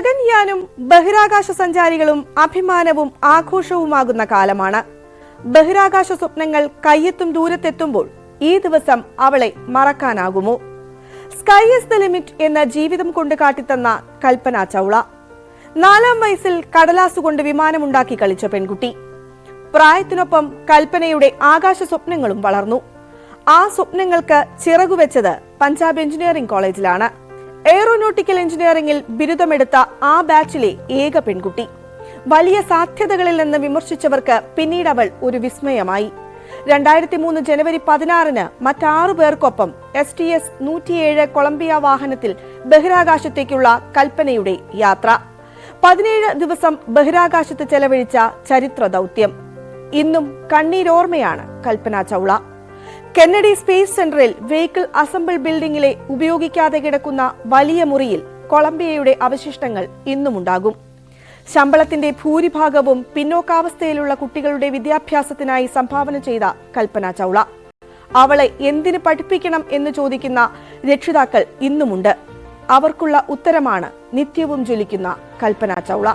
ഗഗൻയാനും ബഹിരാകാശ സഞ്ചാരികളും അഭിമാനവും ആഘോഷവുമാകുന്ന കാലമാണ്. ബഹിരാകാശ സ്വപ്നങ്ങൾ കയ്യെത്തും ദൂരത്തെത്തുമ്പോൾ ഈ ദിവസം അവളെ മറക്കാനാകുമോ? സ്കൈ ഈസ് ദ ലിമിറ്റ് എന്ന ജീവിതം കൊണ്ട് കാട്ടിത്തന്ന കൽപ്പന ചൗള. 4-ാം വയസ്സിൽ കടലാസുകൊണ്ട് വിമാനമുണ്ടാക്കി കളിച്ച പെൺകുട്ടി. പ്രായത്തിനൊപ്പം കൽപ്പനയുടെ ആകാശ സ്വപ്നങ്ങളും വളർന്നു. ആ സ്വപ്നങ്ങൾക്ക് ചിറകുവെച്ചത് പഞ്ചാബ് എഞ്ചിനീയറിംഗ് കോളേജിലാണ്. എയ്റോനോട്ടിക്കൽ എഞ്ചിനീയറിംഗിൽ ബിരുദമെടുത്ത ആ ബാച്ചിലെ ഏക പെൺകുട്ടി. വലിയ സാധ്യതകളിൽ നിന്ന് വിമർശിച്ചവർക്ക് പിന്നീട് അവൾ ഒരു വിസ്മയമായി. 2003 ജനുവരി 16-ന് മറ്റ്6 പേർക്കൊപ്പം STS 107 കൊളംബിയ വാഹനത്തിൽ ബഹിരാകാശത്തേക്കുള്ള കൽപ്പനയുടെ യാത്ര. 17 ദിവസം ബഹിരാകാശത്ത് ചെലവഴിച്ച ചരിത്ര ദൗത്യം. ഇന്നും കണ്ണീരോർമ്മയാണ് കൽപ്പന ചൗള. കെന്നഡി സ്പേസ് സെന്ററിൽ വെഹിക്കിൾ അസംബിൾ ബിൽഡിംഗിലെ ഉപയോഗിക്കാതെ കിടക്കുന്ന വലിയ മുറിയിൽ കൊളംബിയയുടെ അവശിഷ്ടങ്ങൾ ഇന്നുമുണ്ടാകും. ശമ്പളത്തിന്റെ ഭൂരിഭാഗവും പിന്നോക്കാവസ്ഥയിലുള്ള കുട്ടികളുടെ വിദ്യാഭ്യാസത്തിനായി സംഭാവന ചെയ്ത കൽപ്പന ചൗള. അവളെ എന്തിനു പഠിപ്പിക്കണം എന്ന് ചോദിക്കുന്ന രക്ഷിതാക്കൾ ഇന്നുമുണ്ട്. അവർക്കുള്ള ഉത്തരമാണ് നിത്യവും ജ്വലിക്കുന്ന കൽപ്പന ചൗള.